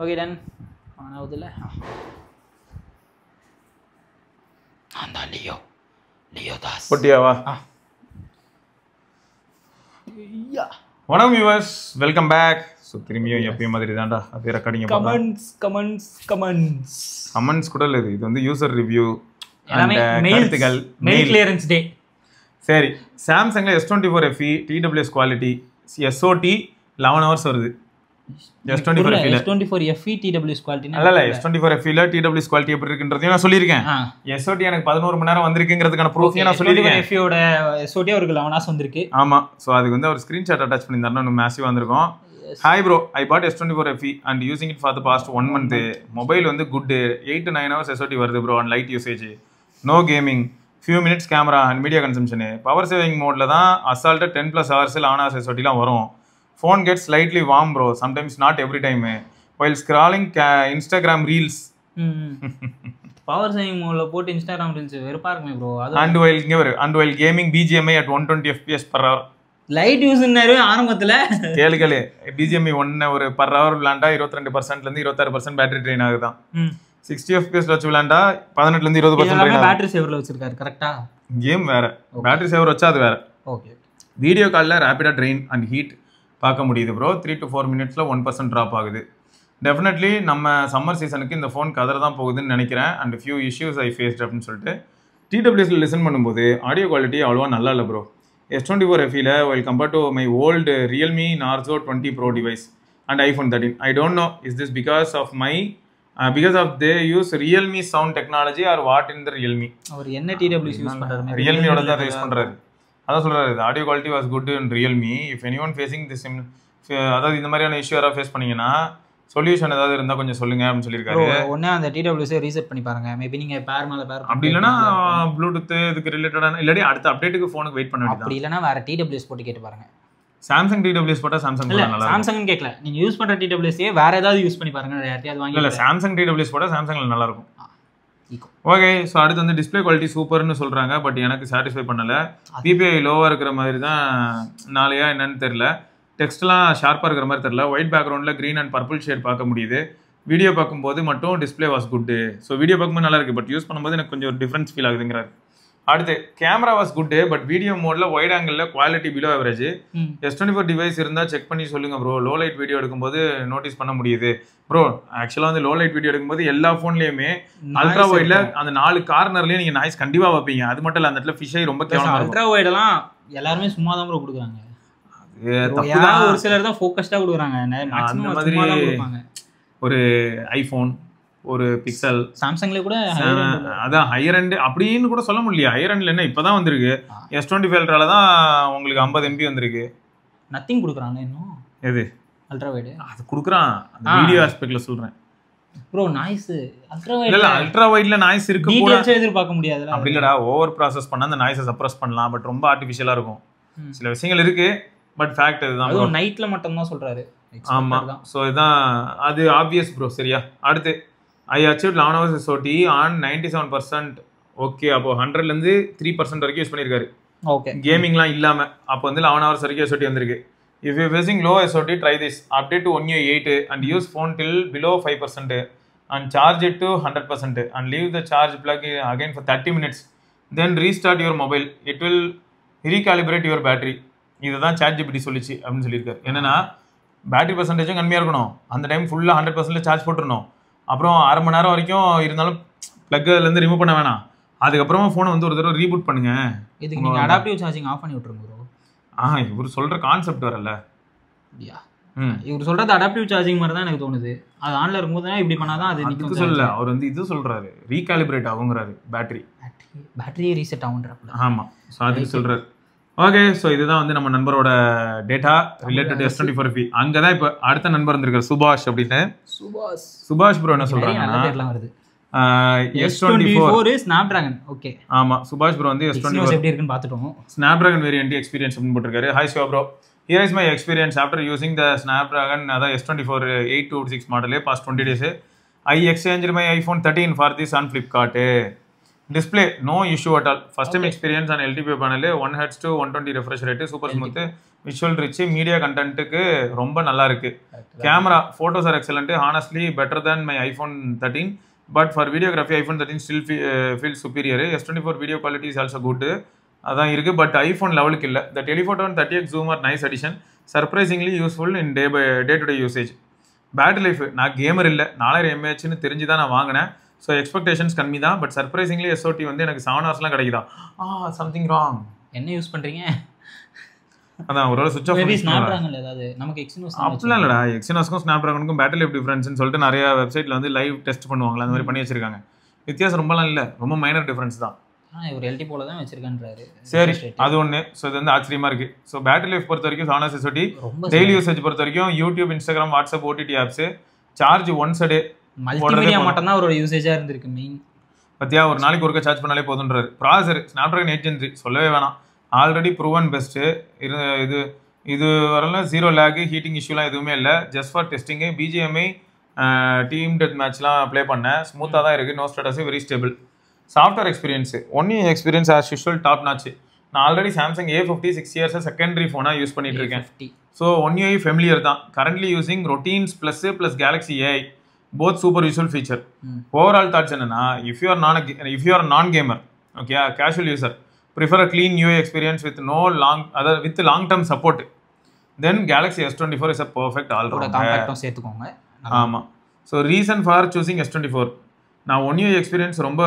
Okay done on ஆகுதுல்ல. நான் தான் லியோ தாஸ் பொட்டியாவா? வணக்கம் வியூவர்ஸ், வெல்கம் பேக். ஸோ திரும்பியும் எப்பயும் மாதிரி தான்டா அப்படியே ரெக்கார்டிங். கமெண்ட்ஸ் கூட இல்லை, இது வந்து யூசர் ரிவ்யூ கருத்துக்கள், மெயில் கிளியரன்ஸ் டே. சரி, சாம்சங்கில் S24 FE TWS quality SOT 11 hours வருது. S24 FE TWS குவாலிட்டி இல்ல S24 FE ல TWS குவாலிட்டி எப்படி இருக்குன்றதையும் நான் சொல்லியிருக்கேன். SOT எனக்கு 11 மணி நேரம் வந்திருக்குங்கிறதுக்கான ப்ரூஃபையும் நான் சொல்லியிருக்கேன். FE ஓட SOT அவருக்கு 11 hours வந்திருக்கு. ஆமா, ஸோ அதுக்கு வந்து ஒரு ஸ்க்ரீன்ஷாட் அட்டாச் பண்ணியிருந்தாருன்னா இன்னும் மேசிவ் வந்திருக்கும். Hi bro, I bought S24 FE and using it for the past 1 month. Mobile வந்து குட் 8 to 9 hours SOT வருது bro and light usage, no gaming, few minutes camera and media கன்சம்ஷனு. Power saving மோடில் தான் அசால்ட்டாக 10+ hours 11 hours SOTலாம் வரும். Phone gets slightly warm bro, sometimes not every time. While scrolling Instagram reels. Power saving மோட்ல போட்டு Instagram reels வெறுப்பா இருக்குமே bro. And while gaming BGMI at 120 fps per hour. Light யூஸ்னாரு ஆரம்பத்துல கேளு BGMI 1 ஒரு per hour விளையாண்டா 22% ல இருந்து 26% பேட்டரி ட்ரெயின் ஆகுதான். 60 fps வச்சு விளையாண்டா 18 ல இருந்து 20% ட்ரெயின் ஆகுது. பேட்டரி சேவர்ல வச்சிருக்காரு கரெக்ட்டா? கேம் வேற, பேட்டரி சேவர் வச்சா அது வேற. ஓகே. வீடியோ கால்ல ரேபிடா ட்ரெயின் அண்ட் ஹீட் பார்க்க முடியுது ப்ரோ. 3 to 4 minutesல 1% ட்ராப் ஆகுது. டெஃபினெட்லி நம்ம சம்மர் சீசனுக்கு இந்த ஃபோன் கதற தான் போகுதுன்னு நினைக்கிறேன். And few issues I faced அப்படின்னு சொல்லிட்டு TWSல லிசன் பண்ணும்போது ஆடியோ குவாலிட்டி அவ்வளோவா நல்லா இல்லை ப்ரோ. S24 FEல while compared to my old Realme Narzo 20 Pro device and iPhone 13. I don't know, is this because of they use Realme sound technology or what in the Realme? அவர் என்ன TWS use பண்றாரு? Realme ஓட தான் use பண்றாரு. அதான் சொல்றாரு, audio quality was good in Realme. If anyone facing this, அதாவது இந்த மாதிரியான இஷ்யூ யாராவது ஃபேஸ் பண்ணீங்கன்னா சொல்யூஷன் ஏதாவது இருந்தால் கொஞ்சம் சொல்லுங்க அப்படின்னு சொல்லியிருக்காரு. ஒன்னே அந்த TWS ரீசெட் பண்ணி பாருங்க. மேபி நீங்க பேர் மேல பேர் அப்படி இல்லைன்னா ப்ளூடூத் இதுக்கு ரிலேட்டடான இல்லாட்டி அடுத்த அப்டேட்டுக்கு ஃபோனுக்கு வெயிட் பண்ண வேண்டியது. அப்படி இல்லைன்னா வேற TWS போட்டு கேட்டு பாருங்க. சாம்சங் TWS போட்டால் சாம்சங் நல்லா. சாம்சங் கேட்கல, நீங்க யூஸ் பண்ற TWS வேற ஏதாவது யூஸ் பண்ணி பாருங்க. யார்ட்டையாவது வாங்கி இல்லை சாம்சங் TWS போட்டால் சாம்சங்ல நல்லா இருக்கும். ஓகே, ஸோ அடுத்து வந்து டிஸ்பிளே குவாலிட்டி சூப்பர்னு சொல்கிறாங்க. பட் எனக்கு சாட்டிஸ்ஃபை பண்ணலை. PPI லோவாக இருக்கிற மாதிரி தான் நாளையா என்னன்னு தெரில. டெக்ஸ்ட்லாம் ஷார்ப்பாக இருக்கிற மாதிரி தெரில. ஒயிட் பேக்ரவுண்டில் க்ரீன் அண்ட் பர்பிள் ஷேட் பார்க்க முடியுது. வீடியோ பார்க்கும்போது மட்டும் display was good. So video பார்க்கும்போது நல்லா இருக்குது, பட் யூஸ் பண்ணும்போது எனக்கு கொஞ்சம் டிஃப்ரென்ஸ் ஃபீல் ஆகுதுங்கிறாரு. அடுத்து camera was good, but video மோடில் ஒயிட் ஆங்கிளில் quality below average. S24 device இருந்தால் செக் பண்ணி சொல்லுங்க ப்ரோ. லோ லைட் வீடியோ எடுக்கும்போது நோட்டீஸ் பண்ண முடியுது ப்ரோ. ஆக்சுவலாக வந்து லோ லைட் வீடியோ எடுக்கும்போது எல்லா ஃபோன்லேயுமே அல்ட்ரா வைட்ல அந்த 4 கார்னர்லேயும் நீங்கள் நாய்ஸ் கண்டிப்பாக வைப்பீங்க. அது மட்டும் இல்லை, அந்த இடத்துல ஃபிஷ் ஐ ரொம்ப கேவலமாக இருக்கும். அல்ட்ரா வைடெல்லாம் எல்லாருமே சும்மா தான் ப்ரோ கொடுக்குறாங்க. ஒரு சிலர் தான் ஃபோக்கஸ்டாக கொடுக்குறாங்க. அந்த மாதிரி ஒரு ஐஃபோன், ஒரு பிக்சல், சாம்சங்ல கூட அதான் ஹையர் எண்ட் அப்படின்னு கூட சொல்ல முடியல. ஹையர் எண்ட்ல என்ன இப்பதான் வந்திருக்கு. S25 அல்ட்ரால தான் உங்களுக்கு 50 MB வந்திருக்கு. நத்திங் கொடுக்குறாங்க இன்னும். எது அல்ட்ரா வைட் அது கொடுக்குறான், வீடியோ ஆஸ்பெக்ட்ல சொல்றேன் ப்ரோ. நாய்ஸ் அல்ட்ரா வைட் இல்ல, அல்ட்ரா வைட்ல நாய்ஸ் இருக்கு கூட, டீடைல்ஸ் எதிர்பார்க்க முடியாதுல. அப்படி இல்லடா, ஓவர் ப்ராசஸ் பண்ணா அந்த நாய்ஸை சப்ரஸ் பண்ணலாம். பட் ரொம்ப ஆர்டிஃபிஷியலா இருக்கும். சில விஷயங்கள் இருக்கு, பட் ஃபேக்ட் இதுதான். அது நைட்ல மட்டும் தான் சொல்றாரு. ஆமா, சோ இதான் அது ஆப்வியஸ் ப்ரோ. சரியா, அடுத்து I achieved 11 hours SOT on 97%. Okay, அப்போ 100ல இருந்து 3% வரைக்கும் யூஸ் பண்ணியிருக்காரு. ஓகே, கேமிங்லாம் இல்லாம அப்போ வந்து 11 hours வரைக்கும் SOT வந்திருக்கு. If you facing low SOT, try this. Update to 1U8 and use phone till below 5% and charge it to 100% and leave the charge plug again for 30 minutes. Then restart your mobile. It will recalibrate your battery. இதுதான் ChatGPT சொல்லிச்சு அப்படின்னு சொல்லியிருக்காரு. என்னன்னா battery பர்சன்டேஜும் கம்மியாக இருக்கணும், அந்த time ஃபுல்லாக 100% charge போட்டுருணும். அப்புறம் அரை மணி நேரம் வரைக்கும் இருந்தாலும் ப்ளக்லேருந்து ரிமூவ் பண்ண வேணாம். அதுக்கப்புறமா ஃபோனை வந்து ஒரு தடவை ரீபூட் பண்ணுங்க. இதுக்கு நீங்கள் அடாப்டிவ் சார்ஜிங் ஆஃப் பண்ணி விட்டுருங்க ப்ரோ. இவர் சொல்கிற கான்செப்ட் வரல. இவர் சொல்கிறது அடாப்டிவ் சார்ஜிங் மாதிரி தான் எனக்கு தோணுது. அது ஆன்ல இருக்கும்போது தான் இப்படி பண்ணாதான் அது நிற்கும். சொல்லல, அவர் வந்து இது சொல்கிறாரு, ரீகாலிபிரேட் ஆகுங்கிறாரு. பேட்டரியே ரீசெட் ஆகுன்றப்பல. ஆமாம், ஸோ அதுக்கு சொல்கிறாரு. ஓகே, ஸோ இதுதான் வந்து நம்ம நண்பரோட டேட்டா ரிலேட்டட் S24 FE. அங்கே தான் இப்போ அடுத்த நண்பர் இருந்திருக்காரு, சுபாஷ் அப்படின்னு. சுபாஷ் ப்ரோ என்ன சொல்றாங்கன்னா S24 ஸ்னாப்டிராகன். ஓகே, ஆமா, சுபாஷ் ப்ரோ வந்து S24 எப்படி இருக்குன்னு பார்த்துட்டோம். ஸ்னாப்டிராகன் வேரியன்ட் எக்ஸ்பீரியன்ஸ் அப்படின்னு போட்டிருக்காரு. Hi Shiva bro, here is my experience after using the Snapdragon அதான் S24 826 மாடலே past 20 days. I exchanged my iPhone 13 for this on Flipkart. Display no issue at all. First time experience on LTP panel 1 Hz to 120 refresh rate, super smooth, visual rich, media கண்டென்ட்டுக்கு ரொம்ப நல்லா இருக்கு. Camera photos are excellent, honestly better than my iPhone 13, but for videography iPhone 13 still feel superior. S24 video quality is also good, அதான் இருக்கு, but iPhone லெவலுக்கு இல்லை. The telephoto 30x zoom are nice addition, surprisingly useful in day to day usage. Battery life நான் gamer இல்லை, 4000 mAhன்னு தெரிஞ்சு தான் நான் வாங்கினேன். ஸோ எக்ஸ்பெக்டேஷன்ஸ் கம்மி தான், பட் சர்ப்ரைசிங்லி SOT வந்து எனக்கு 7 ஹவர்ஸ்லாம் கிடைக்குதா. Something wrong. என்ன யூஸ் பண்றீங்க? அதான் ஒரு சுவிட்ச் ஆஃப் ஏதாவது நமக்கு எக்ஸினோஸ் அப்படிலாம் இல்லடா. எக்ஸினோஸ்க்கும் ஸ்னாப்டிராகனுக்கும் பேட்டரி லைஃப் டிஃபரன்ஸ்னு சொல்லிட்டு நிறைய வெப்சைட்ல வந்து லைவ் டெஸ்ட் பண்ணுவாங்களா, அந்த மாதிரி பண்ணி வச்சிருக்காங்க. வித்தியாசம் ரொம்பலாம் இல்லை, ரொம்ப மைனர் டிஃபரன்ஸ் தான். ஒரு எல்டி போல தான் வச்சிருக்கான்றாரு. சரி, அது ஒன்று. ஸோ இது வந்து ஆச்சரியமா இருக்கு. ஸோ பேட்டரி லைஃப் பொறுத்த வரைக்கும் ஹானஸ் SOT, டெய்லி யூசேஜ் பொறுத்த வரைக்கும் YouTube, Instagram, WhatsApp, OTT apps, charge once அ டே, மல்டிமீடியா மட்டும் தான் ஒரு யூசேஜா இருந்திருக்கு மெயின். பத்தியா ஒரு நாளைக்கு ஒருக்க சார்ஜ் பண்ணாலே போதுன்றாரு. ப்ராசர் ஸ்னாப்டிராகன் 8 Gen 3 சொல்லவே வேணாம், ஆல்ரெடி ப்ரூவன் பெஸ்ட்டு. இது வரலாம் 0 லேக், ஹீட்டிங் இஷ்யூலாம் எதுவுமே இல்லை. ஜஸ்ட் ஃபார் டெஸ்டிங்கு BGMI டீம் டெத் மேட்ச்லாம் ப்ளே பண்ணேன், ஸ்மூத்தாக தான் இருக்குது. No stutters, very stable. Software experience 1 year experience as usual top notch. நான் already Samsung A50 6 years secondary ஃபோனாக யூஸ் பண்ணிட்டு இருக்கேன். ஸோ 1 UI ஃபெமிலியர் தான். Currently using routines plus Galaxy AI, both super visual feature. Overall thoughts என்னன்னா, if you are non gamer, okay, casual user, prefer a clean UI experience with long term support, then Galaxy S24 is a perfect all rounder. சேர்த்துக்கோங்க. ஆமாம். So reason for choosing S24, நான் 1 UI experience ரொம்ப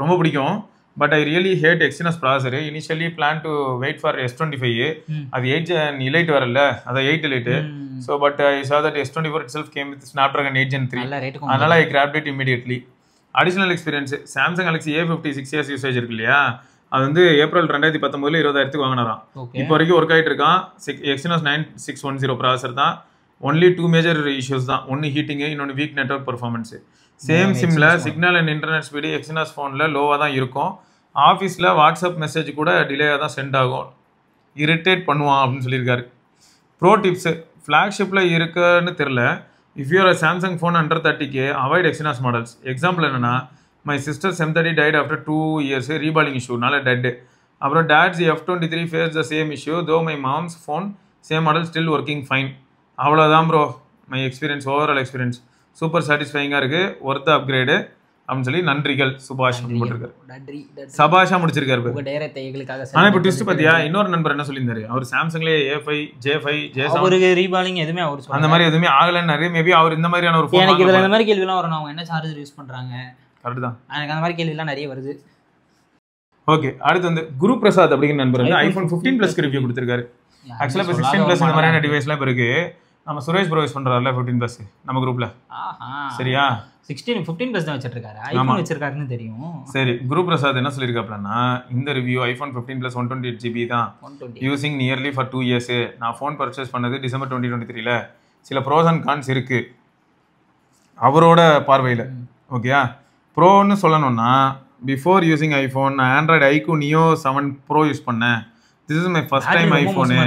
ரொம்ப பிடிக்கும், but I really hate Exynos processor. Initially plan to wait for S25, அது 8 Gen Elite வரல, அதான் 8 Elite. So but I saw that S24 itself came with Snapdragon 8 Gen 3, அதனால I grabbed it immediately. Additional experience, Samsung Galaxy A50 6 years usage இருக்கு இல்லையா, அது வந்து April 2019 20,000 வாங்கினாராம். இப்போ வரைக்கும் ஒர்க் ஆகிட்டு இருக்கான். Exynos 9610 ப்ராசர் தான். ஒன்லி 2 மேஜர் இஷ்யூஸ் தான், ஒன்று ஹீட்டிங்கு, இன்னொன்று வீக் நெட்வொர்க் பர்ஃபார்மன்ஸு. சேம் சிம்மில் signal and internet speed Exynos ஃபோனில் லோவாக தான் இருக்கும். ஆஃபீஸில் வாட்ஸ்அப் மெசேஜ் கூட டிலேயாக தான் சென்ட் ஆகும், இரிட்டேட் பண்ணுவான் அப்படின்னு சொல்லியிருக்காரு. ப்ரோ டிப்ஸு, ஃப்ளாக்ஷிப்பில் இருக்குன்னு தெரில. If you're Samsung phone under 30K, avoid Exynos models. Example என்னன்னா, my sister M30 died after 2 years ரீபாலிங் இஷ்யூனால டெட். அப்புறம் dad's F23 face the same issue, though my mom's phone same model still working fine. அவ்வளோதான் bro my experience, overall experience super சாட்டிஸ்ஃபைங்காக இருக்குது, worth upgrade அப்படின்னு சொல்லி நன்றிகள் சுபாஷ் போட்டிருக்காரு. சபாஷா முடிச்சிருக்காரு. ஆனா இப்போ ட்விஸ்ட் பாத்தியா, இன்னொரு நண்பர் என்ன சொல்லியிருந்தாரு, அவர் சாம்சங்லேயே A5 J5 J7 ரீபாலிங் எதுவுமே அவர் அந்த மாதிரி எதுவுமே ஆகலன்னு. மேபி அவர் இந்த மாதிரியான ஒரு ஃபோன், எனக்கு இதுல இந்த மாதிரி கேள்விலாம் வரும், அவங்க என்ன சார்ஜர் யூஸ் பண்றாங்க. கரெக்ட் தான், எனக்கு அந்த மாதிரி கேள்விலாம் நிறைய வருது. ஓகே, அடுத்து வந்து குரு பிரசாத் அப்படிங்கிற நண்பர் வந்து iPhone 15 ரிவ்யூ கொடுத்திருக்காரு. ஆக்சுவலா இப்போ 16 இந்த மாதிரியான டிவைஸ்லாம் இப்போ இருக்கு. நம்ம சுரேஷ் ப்ரோ யூஸ் பண்றாருல 15 நம்ம குரூப்ல. சரியா, 15 தான் வச்சிட்டு இருக்காரு, ஐபோன் வச்சிருக்காருன்னு தெரியும். சரி, குரு பிரசாத் என்ன சொல்லியிருக்காப்லன்னா, இந்த ரிவ்யூ iPhone 15 128GB தான், யூசிங் நியர்லி ஃபார் 2 years. நான் ஃபோன் பர்ச்சேஸ் பண்ணது டிசம்பர் 2023. சில ப்ரோஸ் அண்ட் கான்ஸ் இருக்கு அவரோட பார்வையில். ஓகேயா, ப்ரோன்னு சொல்லணும்னா, பிஃபோர் யூசிங் ஐஃபோன் நான் Android iQOO Neo 7 Pro use பண்ணேன். This is my first time iPhone.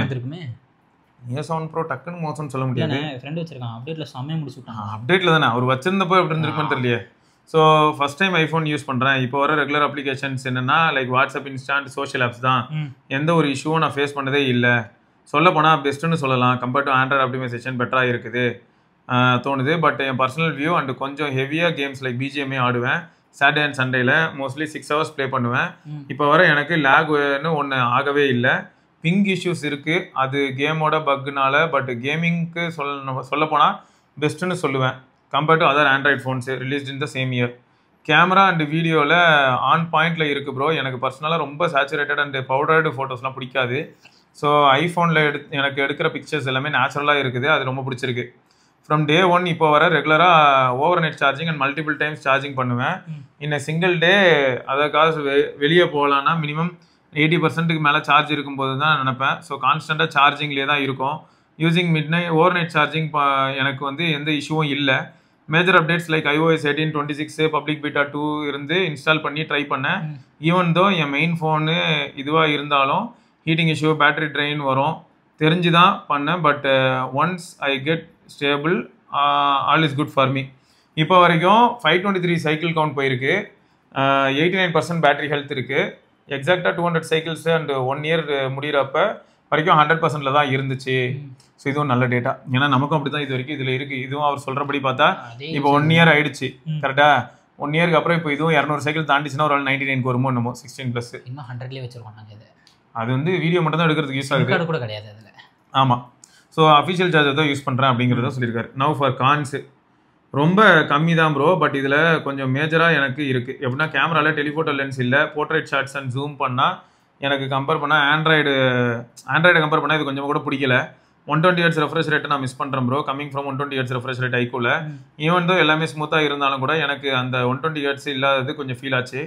Neo 7 Pro டக்குன்னு மோசம்னு சொல்ல முடியாது. ஃப்ரெண்ட் வச்சிருக்கான், அப்டேட்ல சமயம் முடிச்சுட்டான். அப்டேட்ல தானே அவர் வச்சிருந்தப்போ எப்படி இருந்திருக்குன்னு தெரியலையே. So first time iPhone use பண்ணுறேன். இப்போ வர ரெகுலர் அப்ளிகேஷன்ஸ் என்னன்னா, like WhatsApp, instant, social apps தான். எந்த ஒரு இஷ்யூவும் நான் ஃபேஸ் பண்ணதே இல்லை. சொல்ல போனால் பெஸ்ட்டுன்னு சொல்லலாம். கம்பேர்ட் டு ஆண்ட்ராய்டு ஆப்டிமைசேஷன் பெட்டராக இருக்குது தோணுது. But N personal view and கொஞ்சம் ஹெவியாக கேம்ஸ் லைக் BGMI ஆடுவேன். சாட்டர்டே அண்ட் சண்டேல மோஸ்ட்லி 6 hours ப்ளே பண்ணுவேன். இப்போ வர எனக்கு லேக்னு ஒன்று ஆகவே இல்லை. பிங் இஷ்யூஸ் இருக்குது, அது கேமோட பக்குனால. பட் கேமிங்க்கு சொல்ல போனால் பெஸ்ட்டுன்னு சொல்லுவேன் compared to other Android phones released in the same year. Camera and வீடியோவில் ஆன் பாயிண்டில் இருக்குது ப்ரோ. எனக்கு பர்சனலாக ரொம்ப சேச்சுரேட்டட் அண்ட் பவுடர்டு ஃபோட்டோஸ்லாம் பிடிக்காது. ஸோ ஐஃபோனில் எனக்கு எடுக்கிற பிக்சர்ஸ் எல்லாமே நேச்சுரலாக இருக்குது, அது ரொம்ப பிடிச்சிருக்கு. ஃப்ரம் டே 1 இப்போ வர ரெகுலராக over net charging and multiple times charging பண்ணுவேன். இன்னும் சிங்கிள் டே அதற்காக வெளியே போகலான்னா மினிமம் 80% மேலே சார்ஜ் இருக்கும்போது தான் நினைப்பேன். ஸோ கான்ஸ்டண்ட்டாக சார்ஜிங்லேயே தான் இருக்கும். யூஸிங் ஓவர் நைட் சார்ஜிங் எனக்கு வந்து எந்த இஷ்யூவும் இல்லை. Major updates like iOS 18.26 public beta 2 இருந்து இன்ஸ்டால் பண்ணி ட்ரை பண்ணேன். ஈவன் தோ என் மெயின் ஃபோனு இதுவாக இருந்தாலும் ஹீட்டிங் இஷ்யூ, பேட்டரி ட்ரெயின் வரும் தெரிஞ்சு தான் பண்ணேன். But once I get stable all is good for me. இப்போ வரைக்கும் 523 சைக்கிள் கவுண்ட் போயிருக்கு. 89% பேட்டரி ஹெல்த் இருக்குது. எக்ஸாக்டாக 200 சைக்கிள்ஸ் அண்ட் 1 இயர் முடிகிறப்ப வரைக்கும் 100%ல தான் இருந்துச்சு. ஸோ இதுவும் நல்ல டேட்டா. ஏன்னா நமக்கும் அப்படி தான் இது வரைக்கும் இதில் இருக்குது. இதுவும் அவர் சொல்கிறபடி பார்த்தா இப்போ 1 இயர் ஆயிடுச்சு கரெக்டாக. 1 இயருக்கு அப்புறம் இப்போ இதுவும் 200 சைக்கிள் தாண்டிச்சுன்னா ஒரு 99 வருமோ என்னமோ 16+. இன்னும் 100லேயே வச்சிருக்கோம் நாங்கள் இது. அது வந்து வீடியோ மட்டும் தான் எடுக்கிறதுக்கு யூஸ் ஆகுது கூட கிடையாது அதில். ஆமாம். ஸோ அஃபிஷியல் சார்ஜர் தான் யூஸ் பண்ணுறேன் அப்படிங்கிறத சொல்லியிருக்காரு. நவ் ஃபார் கான்ஸு ரொம்ப கம்மி தான் ப்ரோ. பட் இதில் கொஞ்சம் மேஜராக எனக்கு இருக்குது. எப்படின்னா கேமராவில் டெலிஃபோட்டோ லென்ஸ் இல்லை. போர்ட்ரேட் ஷாட்ஸ் அண்ட் ஜூம் பண்ணால் எனக்கு கம்பேர் பண்ணால் ஆண்ட்ராய்டை கம்பேர் பண்ணால் இது கொஞ்சம் கூட பிடிக்கல. 120 Hz ரெஃப்ரெஷ் ரேட்டை நான் மிஸ் பண்ணுறேன் bro. Coming from 120 Hz refresh rate ஐக்கூல. ஈவன் தோ எல்லாமே ஸ்மூத்தாக இருந்தாலும் கூட எனக்கு அந்த 120 Hz இல்லாதது கொஞ்சம் ஃபீல் ஆச்சு.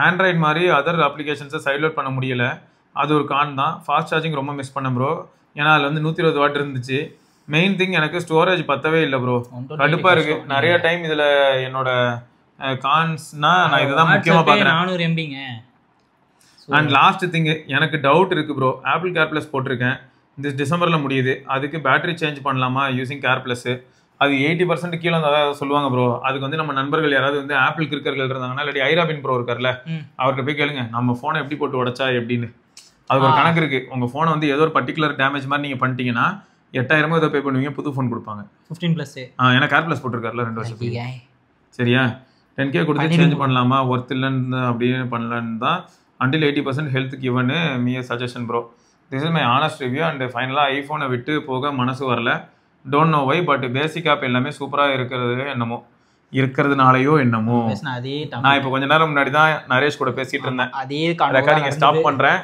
ஆண்ட்ராய்டு மாதிரி அதர் அப்ளிகேஷன்ஸை சைட் லோட் பண்ண முடியல. அது ஒரு கான் தான். ஃபாஸ்ட் சார்ஜிங் ரொம்ப மிஸ் பண்ணேன் ப்ரோ. ஏன்னா அதில் வந்து 120 வாட் இருந்துச்சு. மெயின் திங் எனக்கு ஸ்டோரேஜ் பத்தவே இல்லை ப்ரோ. கடுப்பாக இருக்குது. நிறைய டைம் இதில் என்னோட கான்ஸ்னா நான் இதை தான் முக்கியமாக பார்க்குறேன். 400 MBங்க. அண்ட் லாஸ்ட் திங் எனக்கு டவுட் இருக்குது ப்ரோ. ஆப்பிள் கேர் ப்ளஸ் போட்டிருக்கேன். இந்த டிசம்பரில் முடியுது. அதுக்கு பேட்டரி சேஞ்ச் பண்ணலாமா யூஸிங் கேர் ப்ளஸ்ஸு? அது 80% கீழே அதாவது சொல்லுவாங்க ப்ரோ. அதுக்கு வந்து நம்ம நண்பர்கள் யாராவது வந்து ஆப்பிள் கிரிக்கர்கள் இருந்தாங்கன்னா இல்லாட்டி ஐராபின் ப்ரோ இருக்கார்ல அவர்கிட்ட போய் கேளுங்க நம்ம ஃபோனை எப்படி போட்டு உடச்சா எப்படின்னு. அதுக்கு ஒரு கணக்கு இருக்குது. உங்கள் ஃபோனை வந்து ஏதோ ஒரு பர்டிகுலர் டேமேஜ் மாதிரி நீங்கள் பண்ணிட்டீங்கன்னா 8000 ஏதோ பே பண்ணுவீங்க, புது ஃபோன் கொடுப்பாங்க 15+. ஏன்னா கேர் ப்ளஸ் போட்டிருக்காருல 2 வருஷத்துக்கு. சரியா 10K கொடுத்து சேஞ்ச் பண்ணலாமா ஒர்த் இல்லைன்னு அப்படின்னு பண்ணலான்னு தான். அண்டில் 80% ஹெல்த் கிவனு me suggestion bro. This is my honest review. And ஃபைனலாக ஐஃபோனை விட்டு போக மனசு வரல. Don't know why. But basic app எல்லாமே சூப்பராக இருக்கிறதுனாலையோ என்னமோ. நான் இப்போ கொஞ்ச நேரம் முன்னாடி தான் நரேஷ் கூட பேசிகிட்டு இருந்தேன். அதே ரெக்கார்டிங்கை ஸ்டாப் பண்ணுறேன்.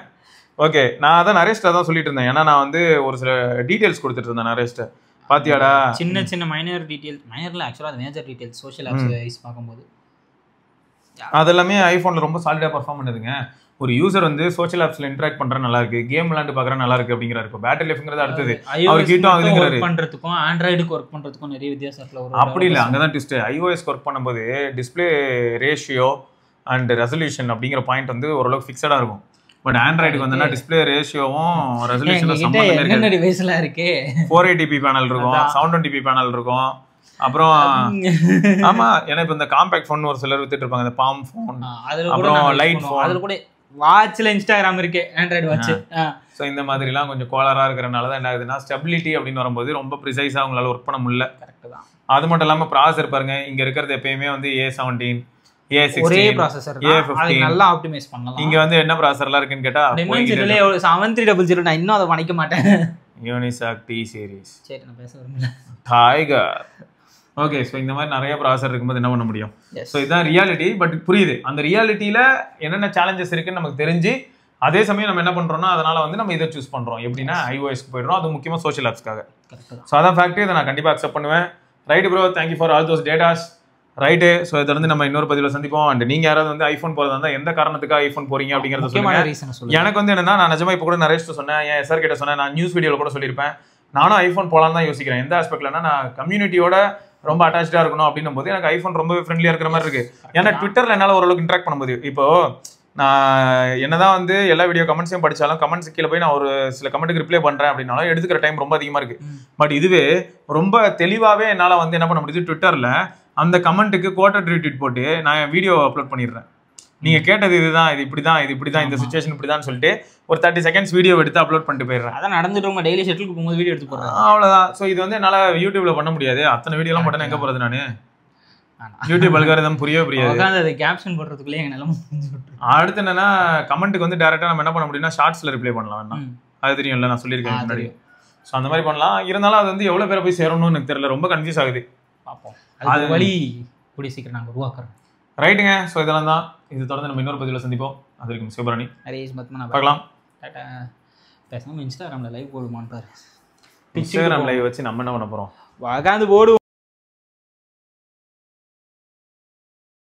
ஓகே நான் அதான் நரேஷ்ட தான் சொல்லிட்டு இருந்தேன். ஏன்னா நான் வந்து ஒரு சில டீட்டெயில்ஸ் கொடுத்துட்டு இருந்தேன் நரேஷ்ட. பாத்தியாடா சின்ன மைனர் டீட்டெயில். மைனரில் ஆக்சுவலாக அது major details. Social apps wise பார்க்கும்போது அதெல்லாமே ஐஃபோனில் ரொம்ப சாலிடாக பர்ஃபார்ம் பண்ணுதுங்க. ஒரு யூசர் வந்து சோஷியல் ஆப்ஸில் இன்ட்ராக்ட் பண்ணுற நல்லா இருக்கு, கேம் விளாண்டு பார்க்குற நல்லா இருக்கு அப்படிங்கிறாரு. இப்போ பேட்டரி லைஃப்ங்கிறது அடுத்தது அவர் ஹீட்டும் ஆகுதுங்கிறாரு. பண்ணுறதுக்கும் ஆண்ட்ராய்டுக்கு ஒர்க் பண்ணுறதுக்கும் நிறைய வித்தியாசம் இருக்குல்ல. அப்படி இல்லை, அங்கே தான் ட்விஸ்ட். ஐஓஎஸ்க்கு ஒர்க் பண்ணும்போது டிஸ்பிளே ரேஷியோ அண்ட் ரெசல்யூஷன் அப்படிங்கிற பாயிண்ட் வந்து ஓரளவுக்கு ஃபிக்ஸடாக இருக்கும். பட் ஆண்ட்ராய்டுக்கு வந்து டிஸ்பிளே ரேஷியோவும் ரெசல்யூஷனும் சம்பந்தம் டிவைஸ்லாம் இருக்கு. 480p பேனல் இருக்கும், 720p பேனல் இருக்கும். அப்புறம் ஆமா ஏன்னா இப்போ இந்த காம்பேக்ட் ஃபோன் ஒரு சிலர் வித்துட்டு இருப்பாங்க, இந்த பாம் ஃபோன், அப்புறம் லைட் ஃபோன், அதுல கூட வாட்ச்ல இன்ஸ்டாகிராம் இருக்கு, ஆண்ட்ராய்டு வாட்ச். ஸோ இந்த மாதிரிலாம் கொஞ்சம் கோளாரா இருக்கிறனால தான் என்ன ஆகுதுன்னா ஸ்டெபிலிட்டி அப்படின்னு வரும்போது ரொம்ப ப்ரிசைஸாக அவங்களால ஒர்க் பண்ண முடியல. கரெக்ட் தான். அது மட்டும் இல்லாமல் ப்ராசஸர் பாருங்க, இங்க இருக்கிறது எப்பயுமே வந்து A17, A16, ஒரே ப்ராசஸர் தான், அது நல்லா ஆப்டிமைஸ் பண்ணலாம். இங்க வந்து என்ன ப்ராசஸர்லாம் இருக்குன்னு கேட்டா டிமென்ஷன்லயே 7300 நான் இன்னும் அதை வணிக்க மாட்டேன். Unisoc T series. சரி நான் பேச விரும்பல. டைகர். ஓகே, ஸோ இந்த மாதிரி நிறைய ப்ராசஸர் இருக்கும்போது என்ன பண்ண முடியும்? ஸோ இதுதான் ரியாலிட்டி. பட் புரியுது அந்த ரியாலிட்டியில என்னென்ன சேலஞ்சஸ் இருக்குன்னு நமக்கு தெரிஞ்சு, அதே சமயம் நம்ம என்ன பண்றோம்னா அதனால வந்து நம்ம இதை சூஸ் பண்றோம். எப்படின்னா iOSக்கு போயிடுறோம், அது முக்கியமாக சோஷியல் ஆப்ஸ்க்காக. ஸோ அதான் ஃபேக்ட். இதை நான் கண்டிப்பாக அக்செப்ட் பண்ணுவேன். Right bro, thank you for all those datas. Right. So இதை வந்து நம்ம இன்னொரு பதிவில் சந்திப்போம். அண்ட் நீங்கள் யாராவது வந்து ஐஃபோன் போகிறதா இருந்தால் எந்த காரணத்துக்காக ஐஃபோன் போறீங்க அப்படிங்கிறத சொல்லுங்க. எனக்கு வந்து என்னன்னா, நான் நிஜமா இப்போ கூட நரேஷ் சொன்னேன், என் SR கிட்ட சொன்னேன், நான் நியூஸ் வீடியோவில் கூட சொல்லியிருப்பேன், நானும் ஐஃபோன் போகலான்னு தான் யோசிக்கிறேன். எந்த ஆஸ்பெக்ட்லன்னா, நான் கம்யூனிட்டியோட ரொம்ப அட்டாச்சாக இருக்கணும் அப்படின்னும் போது எனக்கு ஐஃபோன் ரொம்ப ஃப்ரெண்ட்லியாக இருக்கிற மாதிரி இருக்கு. ஏன்னா ட்விட்டரில் என்னால் ஓரளவுக்கு இன்ட்ராக்ட் பண்ண முடியும். இப்போ நான் என்னதான் வந்து எல்லா வீடியோ கமெண்ட்ஸையும் படித்தாலும் கமெண்ட்ஸ் கீழே போய் நான் ஒரு சில கமெண்ட்டுக்கு ரிப்ளை பண்ணுறேன் அப்படின்னாலும் எடுத்துக்கிற டைம் ரொம்ப அதிகமாக இருக்குது. பட் இதுவே ரொம்ப தெளிவாகவே என்னால் வந்து என்ன பண்ண முடியுது, ட்விட்டரில் அந்த கமெண்ட்டுக்கு குவார்ட்டர் ரீட்வீட் போட்டு நான் என் வீடியோ அப்லோட் பண்ணிடுறேன். நீங்கள் கேட்டது இதுதான், இது இப்படி தான், இது இப்படி தான், இந்த சுச்சுவேஷன் இப்படி தான் சொல்லிட்டு ஒரு 30 செகண்ட்ஸ் வீடியோ எடுத்து அப்லோட் பண்ணிட்டு போயிடுறேன். அதான் நடந்துட்டு டெய்லி ஷெட்யூலுக்கு போகும்போது வீடியோ எடுத்து போடுறேன், அவ்வளோதான். ஸோ இது வந்து என்னால் யூடியூப்ல பண்ண முடியாது. அத்தனை வீடியோலாம் போட்டேன், எங்கே போகிறது நான்? யூடியூப் அல்காரிதம் புரியாது. அது கேப்ஷன் போடுறதுக்குள்ளே எங்க நிலைமை புரிஞ்சு விட்டு. அடுத்து என்னன்னா, கமெண்ட்டுக்கு வந்து டேரெக்டாக நம்ம என்ன பண்ண முடியும்னா ஷார்ட்ஸில் ரிப்ளை பண்ணலாம். வேணா அது தெரியும்ல, நான் சொல்லியிருக்கேன் முன்னாடி. ஸோ அந்த மாதிரி பண்ணலாம். இருந்தாலும் அது வந்து எவ்வளோ பேரை போய் சேரணும்னு எனக்கு தெரியல, ரொம்ப கன்ஃபியூஸ் ஆகுது. பார்ப்போம், அது வழி கூடிய சீக்கிரம் நாங்கள் உருவாக்குறோம். ரைட்டுங்க. ஸோ இதெல்லாம் தான். இது தொடர்ந்து நம்ம இன்னொரு பதிவில் சந்திப்போம். அது வரைக்கும் சிவபரணி, ஹரேஷ் பத்மனா பார்க்கலாம். பேசாமல் இன்ஸ்டாகிராமில் லைவ் போடுமான்னு பாரு. இன்ஸ்டாகிராம் லைவ் வச்சு நம்ம என்ன பண்ண போகிறோம்? உட்காந்து போடுவோம்.